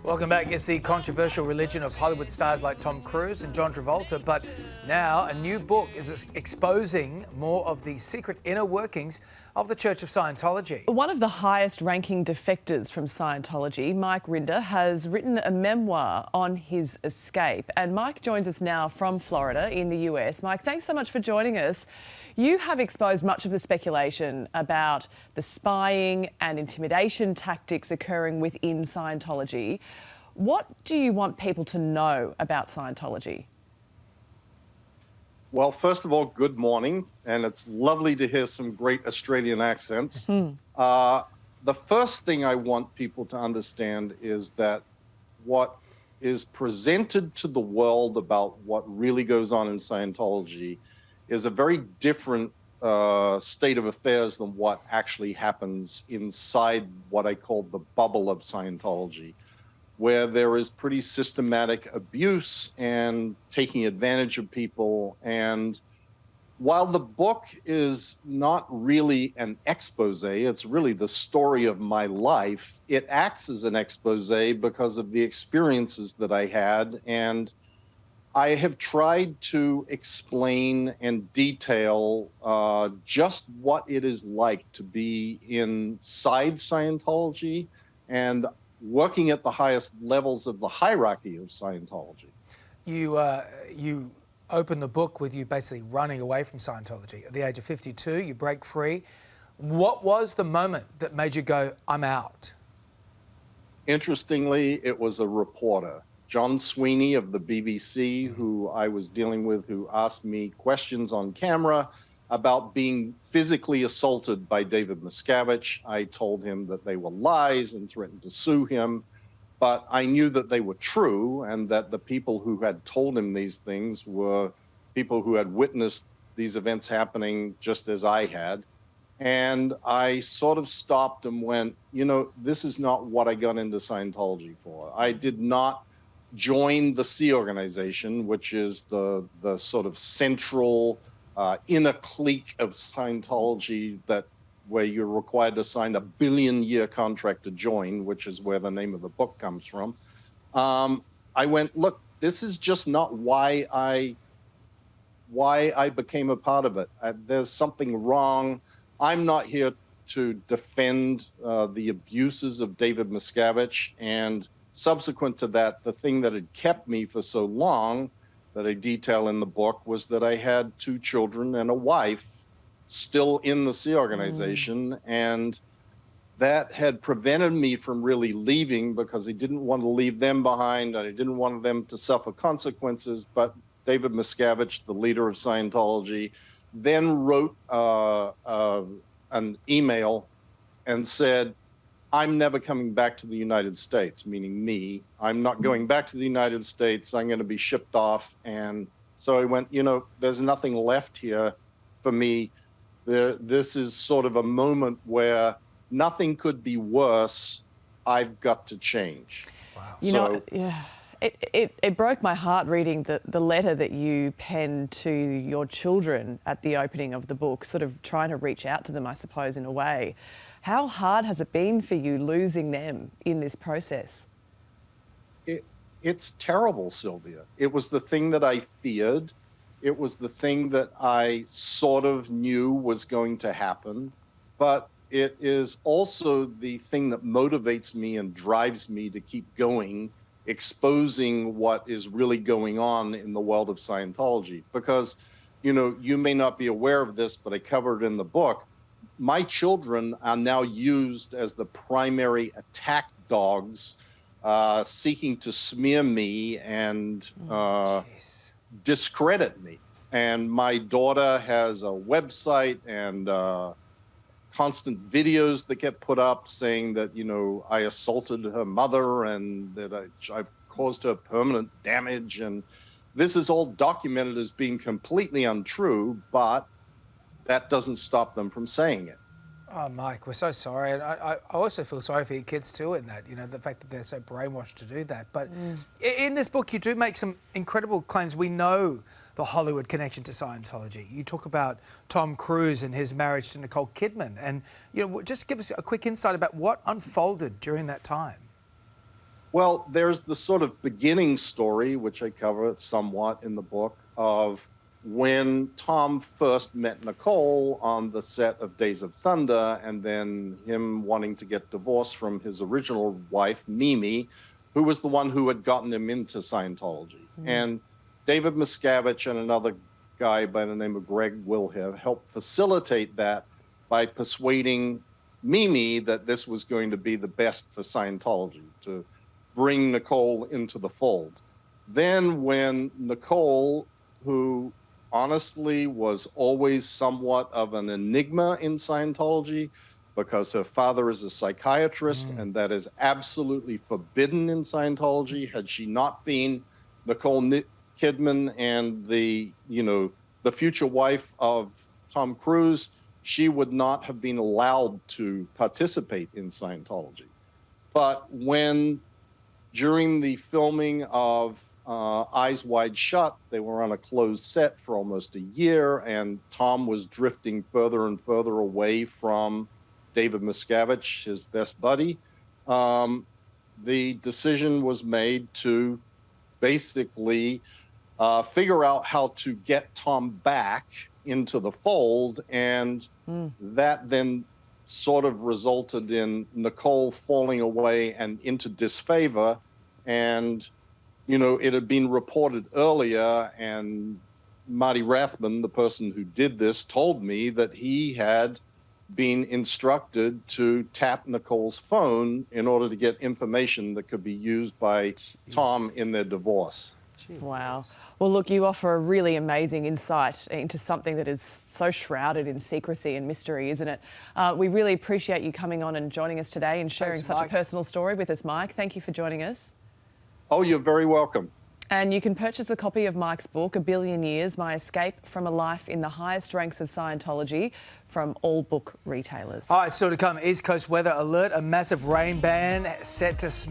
Welcome back. It's the controversial religion of Hollywood stars like Tom Cruise and John Travolta, but now a new book is exposing more of the secret inner workings of the Church of Scientology. One of the highest-ranking defectors from Scientology, Mike Rinder, has written a memoir on his escape. And Mike joins us now from Florida in the US. Mike, thanks so much for joining us. You have exposed much of the speculation about the spying and intimidation tactics occurring within Scientology. What do you want people to know about Scientology? Well, first of all, good morning, and it's lovely to hear some great Australian accents. The first thing I want people to understand is that what is presented to the world about what really goes on in Scientology is a very different state of affairs than what actually happens inside what I call the bubble of Scientology, where there is pretty systematic abuse and taking advantage of people. And while the book is not really an expose, it's really the story of my life, it acts as an expose because of the experiences that I had. And I have tried to explain and detail just what it is like to be inside Scientology and working at the highest levels of the hierarchy of Scientology. You open the book with you basically running away from Scientology. At the age of 52, you break free. What was the moment that made you go, I'm out? Interestingly, it was a reporter, John Sweeney of the BBC, who I was dealing with, who asked me questions on camera about being physically assaulted by David Miscavige. I told him that they were lies and threatened to sue him, but I knew that they were true and that the people who had told him these things were people who had witnessed these events happening just as I had. And I sort of stopped and went, you know, this is not what I got into Scientology for. I did not join the Sea Organization, which is the sort of central inner clique of Scientology where you're required to sign a billion-year contract to join, which is where the name of the book comes from. I went, look, this is just not why I became a part of it. There's something wrong. I'm not here to defend the abuses of David Miscavige. And subsequent to that, the thing that had kept me for so long that I detail in the book was that I had 2 children and a wife still in the Sea Organization. And that had prevented me from really leaving because I didn't want to leave them behind and I didn't want them to suffer consequences. But David Miscavige, the leader of Scientology, then wrote an email and said, I'm never coming back to the United States, meaning me. I'm not going back to the United States. I'm going to be shipped off. And so I went, you know, there's nothing left here for me. This is sort of a moment where nothing could be worse. I've got to change. Wow. You know, yeah. It broke my heart reading the letter that you penned to your children at the opening of the book, sort of trying to reach out to them, I suppose, in a way. How hard has it been for you losing them in this process? It's terrible, Sylvia. It was the thing that I feared. It was the thing that I sort of knew was going to happen. But it is also the thing that motivates me and drives me to keep going, exposing what is really going on in the world of Scientology. Because, you know, you may not be aware of this, but I covered it in the book. My children are now used as the primary attack dogs, seeking to smear me and discredit me. And my daughter has a website and constant videos that get put up saying that, you know, I assaulted her mother and that I've caused her permanent damage. And this is all documented as being completely untrue, but that doesn't stop them from saying it. Oh, Mike, we're so sorry. And I also feel sorry for your kids too in that, you know, the fact that they're so brainwashed to do that. But in this book, you do make some incredible claims. We know the Hollywood connection to Scientology. You talk about Tom Cruise and his marriage to Nicole Kidman. And, you know, just give us a quick insight about what unfolded during that time. Well, there's the sort of beginning story, which I cover somewhat in the book, of when Tom first met Nicole on the set of Days of Thunder, and then him wanting to get divorced from his original wife, Mimi, who was the one who had gotten him into Scientology. And David Miscavige and another guy by the name of Greg Wilhave helped facilitate that by persuading Mimi that this was going to be the best for Scientology, to bring Nicole into the fold. Then when Nicole, who honestly was always somewhat of an enigma in Scientology because her father is a psychiatrist and that is absolutely forbidden in Scientology. Had she not been Nicole Kidman and the future wife of Tom Cruise, she would not have been allowed to participate in Scientology. But when during the filming of Eyes Wide Shut, they were on a closed set for almost a year, and Tom was drifting further and further away from David Miscavige, his best buddy. The decision was made to basically figure out how to get Tom back into the fold, and that then sort of resulted in Nicole falling away and into disfavor. And, it had been reported earlier, and Marty Rathman, the person who did this, told me that he had been instructed to tap Nicole's phone in order to get information that could be used by Tom in their divorce. Wow. Well, look, you offer a really amazing insight into something that is so shrouded in secrecy and mystery, isn't it? We really appreciate you coming on and joining us today and sharing such a personal story with us, Mike. Thank you for joining us. Oh, you're very welcome. And you can purchase a copy of Mike's book, A Billion Years, My Escape from a Life in the Highest Ranks of Scientology, from all book retailers. All right, still to come, East Coast weather alert, a massive rain ban set to